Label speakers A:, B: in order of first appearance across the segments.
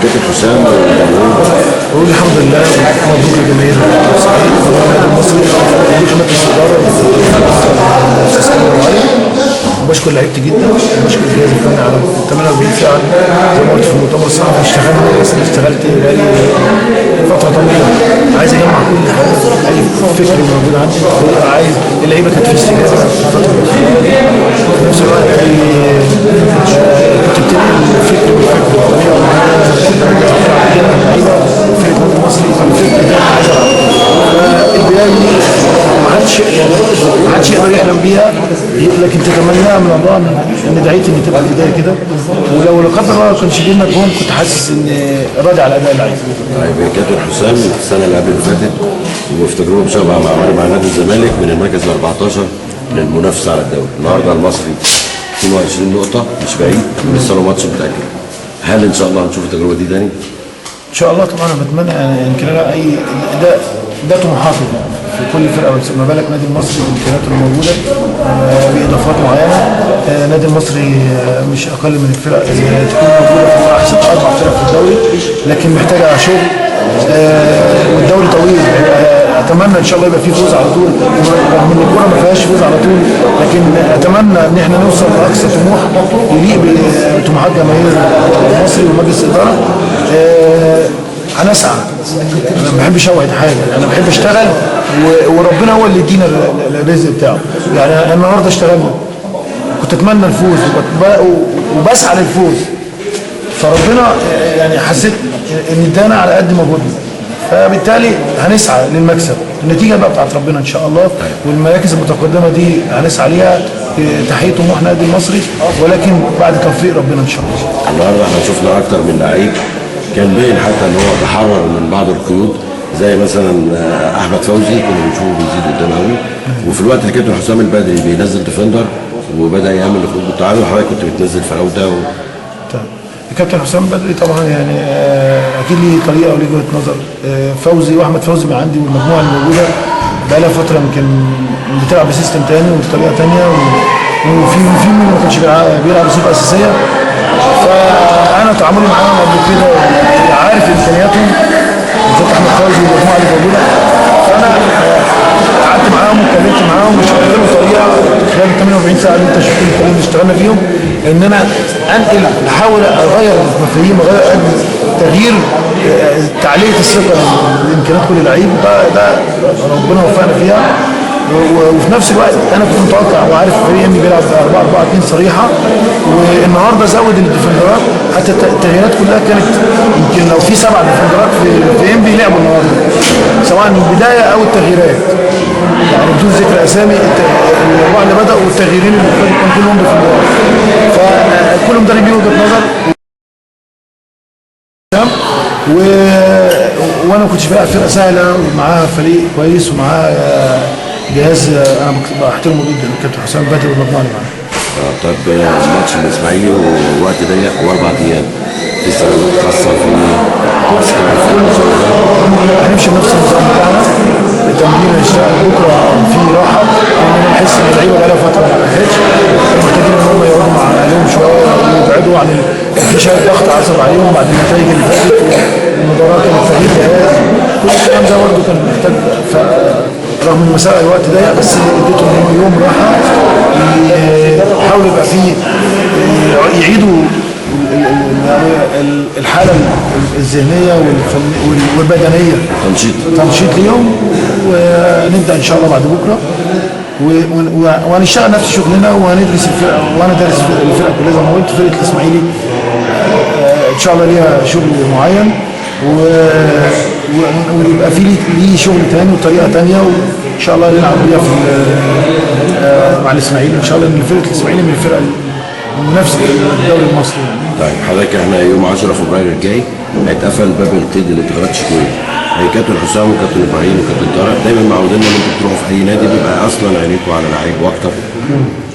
A: كابتن حسام والجمهور.
B: بقول الحمد لله مبروك لجماهير الصعيد والنادي المصري مبروك لمجلس الاداره وبشكر لعيبتي جدا وبشكر الجهاز الفني على 48 ساعه زي ما قلت في المؤتمر الصحفي اشتغلنا بس اشتغلت بقالي فتره طويله عايز اجمع كل حاجه اي فكر موجود عندي عايز اللعيبه كانت في استجابه في نفس الوقت كنت بتنقل الفكر والفكر بطريقه معينه فريق النادي المصري الفكر ده عايز البدايه ما حدش يقدر يحلم بيها لكن تتمناها من الله ان دعيت ان تبقى البدايه كده ولو لا قدر الله كان شدينا جون كنت حاسس ان راضي على اداء اللعيبه.
A: طيب كابتن حسام السنه اللي قبل اللي فاتت وفي تجربه مشابهه مع نادي الزمالك من المركز ال 14 للمنافسه على الدوري، النهارده المصري 22 نقطه مش بعيد لسه له ماتش متاكد. هل ان شاء الله هنشوف التجربه دي تاني؟
B: ان شاء الله طبعا انا بتمنى يمكن ده طموحاتي في كل فرقه ما بالك نادي المصري بالامكانيات اللي موجوده باضافات معينه. نادي المصري مش اقل من الفرق اللي تكون موجوده في احسن 4 فرق في الدوري لكن محتاجه شغل والدوري طويل. اتمنى ان شاء الله يبقى فيه فوز على طول رغم ان الكوره ما فيهاش فوز على طول لكن اتمنى ان احنا نوصل لاقصى طموح يليق بطموحات جماهير المصري ومجلس الاداره. هنسعى. انا ما بحبش اوعد حاجه، انا بحب اشتغل وربنا هو اللي يدينا الرزق بتاعه. يعني النهارده اشتغلنا كنت اتمنى الفوز وبسعى للفوز فربنا يعني حسيت ان ادانا على قد مجهودنا فبالتالي هنسعى للمكسب. النتيجه بقى بتاعت ربنا ان شاء الله والمراكز المتقدمه دي هنسعى ليها تحقيق طموح النادي المصري ولكن بعد توفيق ربنا ان شاء الله.
A: النهارده احنا شفنا اكتر من لعيب كان باين حتى ان هو تحرر من بعض القيود زي مثلا احمد فوزي كنا بنشوفه بيزيد قدام قوي وفي الوقت اللي كابتن حسام البدري بينزل ديفندر وبدا يعمل الخروج بالتعادل وحضرتك كنت بتنزل فراوده
B: الكابتن حسام بدري طبعا يعني اكيد ليه طريقه وليه وجهه نظر. فوزي واحمد فوزي من عندي والمجموعه اللي موجوده بقى لها فتره يمكن بتلعب بسيستم ثاني وبطريقه ثانيه وفي منهم ما كانش بيلعب بصفه اساسيه فانا تعاملي معاهم قبل كده عارف امكانياتهم بالذات احمد فوزي والمجموعه اللي موجوده فانا قعدت معاهم واتكلمت معاهم وشفت لهم طريقه خلال 48 ساعه اللي انت شفتهم اللي اشتغلنا فيهم ان انا انقل احاول اغير المفاهيم اغير تغيير تعليق الثقه لامكانيات كل لعيب ده ربنا وفقنا فيها وفي نفس الوقت انا كنت متوقع وعارف فريق اني بيلعب 4-4-2 صريحه والنهارده زود الديفندرات حتى التغييرات كلها كانت يمكن لو في 7 ديفندرات في انبي لعبوا النهارده سواء البدايه او التغييرات يعني بدون ذكر اسامي الاربعه اللي بداوا والتغييرين اللي كانوا كلهم ديفندرات فكل مدرب ليه وجهه نظر وانا ما كنتش بلعب فرقه سهله ومعاها فريق كويس ومعاها جهاز انا بحترمه جدا الكابتن حسام بدري والمجموعه اللي معاه.
A: طب ماتش الاسماعيلي ووقت ضيق و4 ايام لسه بتتاثر
B: هنمشي بنفس النظام بتاعنا التمرين هنشتغل بكره في راحه لان انا بحس ان اللعيبه بقى لها فتره ما راحتش محتاجين ان هم يقعدوا مع اهلهم شويه ويبعدوا عن في شويه ضغط عصب عليهم بعد النتائج اللي فاتت والمباراه كانت تغيير جهاز كل الكلام ده برضه كان محتاج رغم ان مساء الوقت ضيق بس اديتهم يوم راحه يحاولوا يبقى فيه يعيدوا الحاله الذهنيه والبدنيه تنشيط ليهم ونبدا ان شاء الله بعد بكره وهنشتغل نفس شغلنا وهندرس الفرقه وانا دارس الفرقه كلها زي ما قلت. فرقه الاسماعيلي ان شاء الله ليها شغل معين ويبقى في ليه شغل ثاني وطريقه ثانيه وان شاء الله نلعب بيها في مع الاسماعيلي ان شاء الله ان فرقه الاسماعيلي من الفرق المنافسه في الدوري المصري يعني.
A: طيب حضرتك احنا يوم 10 فبراير الجاي هيتقفل باب القيد لانتقالات الشتويه. هي كابتن حسام وكابتن ابراهيم وكابتن طارق دايما معودين ان انتوا بتروحوا في اي نادي بيبقى اصلا عينيكم على لعيب واكتر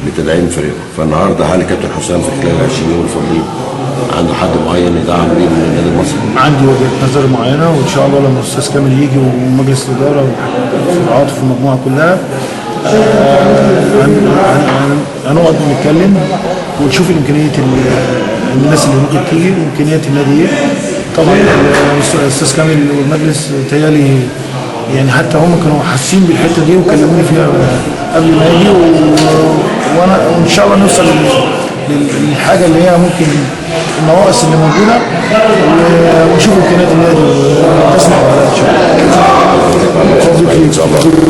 A: لتدعيم فريقه. فالنهارده هل كابتن حسام في خلال 20 يوم الفاضلين عنده حد معين يدعم بيه من النادي المصري؟
B: عندي وجهه نظر معينه وان شاء الله لما الاستاذ كامل يجي ومجلس الاداره والعاطف والمجموعه كلها هنقعد نتكلم ونشوف الامكانيات الناس اللي ممكن تيجي وامكانيات النادي ايه. طبعا الاستاذ كامل والمجلس تهيألي يعني حتى هم كانوا حاسين بالحته دي وكلموني فيها قبل ما يجي، وانا وان شاء الله نوصل للحاجه اللي هي ممكن النواقص اللي موجوده، ونشوف امكانيات النادي وتسمع ولا ان شاء الله.
A: ان شاء الله.